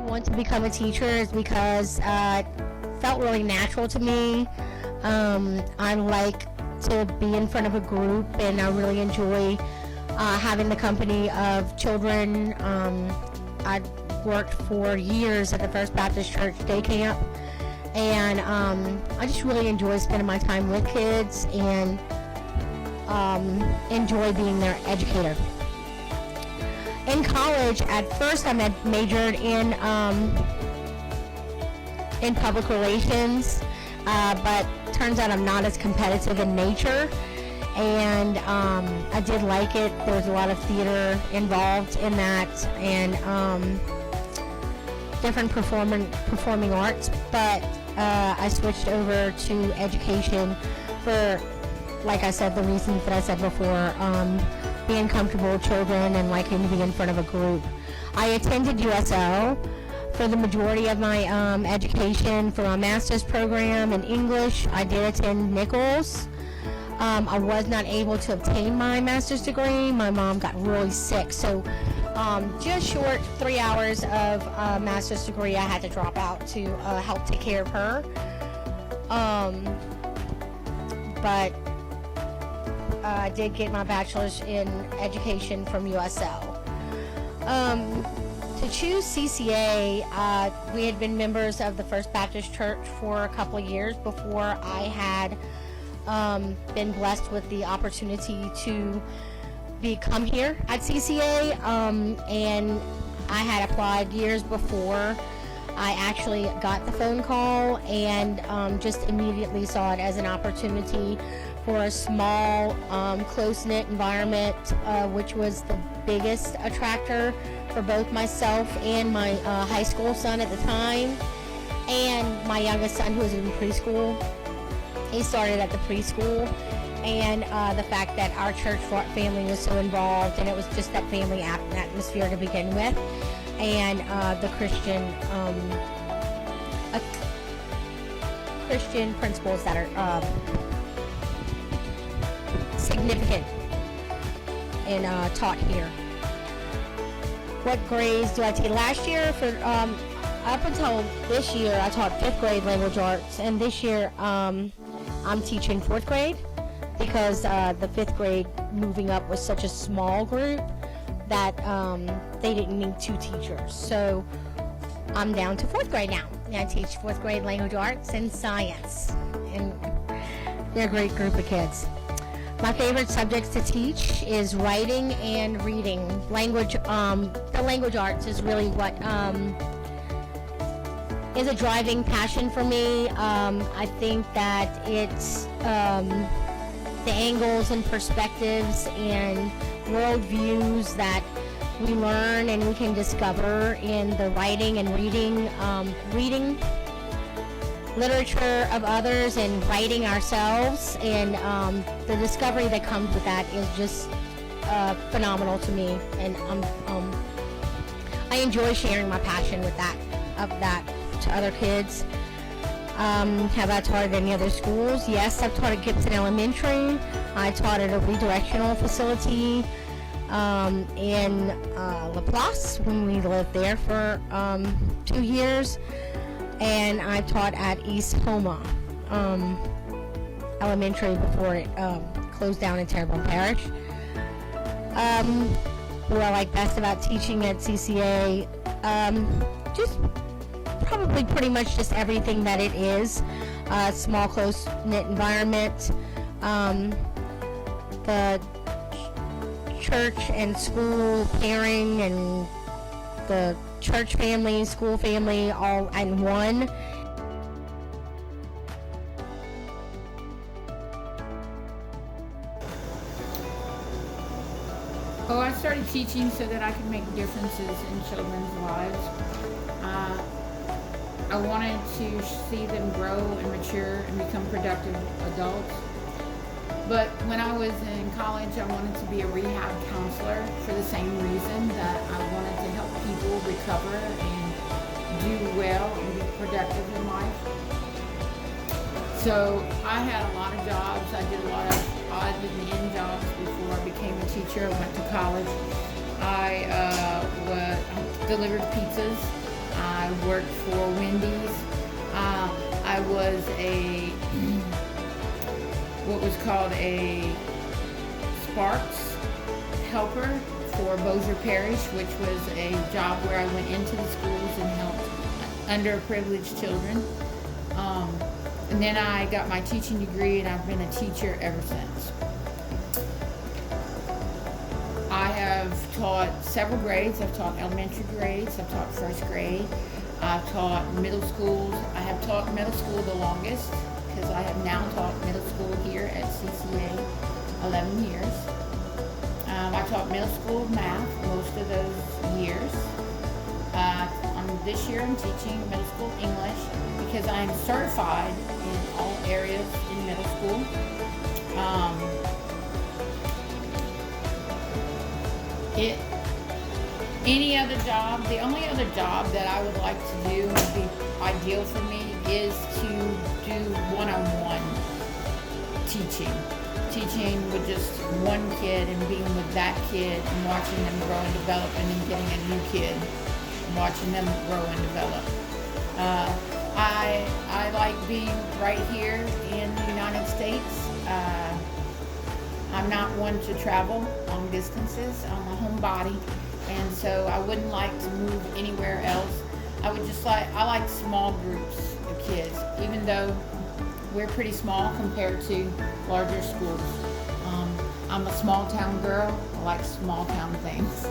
want to become a teacher is because it felt really natural to me. I like to be in front of a group, and I really enjoy having the company of children. I worked for years at the First Baptist Church Day Camp, and I just really enjoy spending my time with kids and enjoy being their educator. In college, at first I majored in public relations, but turns out I'm not as competitive in nature, and I did like it. There was a lot of theater involved in that, and different performing arts, but I switched over to education for, like I said, the reasons that I said before, being comfortable with children and liking to be in front of a group. I attended USL for the majority of my education. For my master's program in English, I did attend Nichols. I was not able to obtain my master's degree. My mom got really sick, so just short 3 hours of master's degree I had to drop out to help take care of her. But I did get my bachelor's in education from USL. To choose CCA, we had been members of the First Baptist Church for a couple of years before I had been blessed with the opportunity to become here at CCA, and I had applied years before I actually got the phone call, and just immediately saw it as an opportunity for a small, close-knit environment, which was the biggest attractor for both myself and my high school son at the time, and my youngest son, who was in preschool. He started at the preschool, and the fact that our church family was so involved, and it was just that family atmosphere to begin with, and the Christian principles that are significant and taught here. What grades do I teach? Last year, for up until this year, I taught 5th grade language arts, and this year I'm teaching 4th grade because the 5th grade moving up was such a small group that they didn't need 2 teachers. So I'm down to 4th grade now. And I teach 4th grade language arts and science, and they're a great group of kids. My favorite subjects to teach is writing and reading. The language arts is really what is a driving passion for me. I think that it's the angles and perspectives and worldviews that we learn and we can discover in the writing and reading literature of others and writing ourselves, and the discovery that comes with that is just phenomenal to me, and I enjoy sharing my passion with that to other kids. Have I taught at any other schools? Yes, I've taught at Gibson Elementary. I taught at a redirectional facility in Laplace when we lived there for 2 years. And I taught at East Homa Elementary before it closed down in Terrebonne Parish. What I like best about teaching at CCA, just probably pretty much just everything that it is. Small, close-knit environment. The church and school pairing, and the church family, school family, all in one. Oh, I started teaching so that I could make differences in children's lives. I wanted to see them grow and mature and become productive adults. But when I was in college, I wanted to be a rehab counselor for the same reason, that I wanted to help people recover and do well and be productive in life. So I had a lot of jobs. I did a lot of odd and end jobs before I became a teacher. I went to college. I delivered pizzas I worked for Wendy's. I was a what was called a Sparks helper for Bossier Parish, which was a job where I went into the schools and helped underprivileged children. And then I got my teaching degree, and I've been a teacher ever since. I have taught several grades. I've taught elementary grades, I've taught first grade, I've taught middle schools. I have taught middle school the longest because I have now taught middle school here at CCA 11 years. I taught middle school math most of those years. This year I'm teaching middle school English because I am certified in all areas in middle school. Any other job, the only other job that I would like to do would be ideal for me is to do one-on-one teaching. Teaching with just one kid and being with that kid and watching them grow and develop, and then getting a new kid and watching them grow and develop. I like being right here in the United States. I'm not one to travel long distances. I'm a homebody, and so I wouldn't like to move anywhere else. I like small groups of kids, even though we're pretty small compared to larger schools. I'm a small town girl. I like small town things.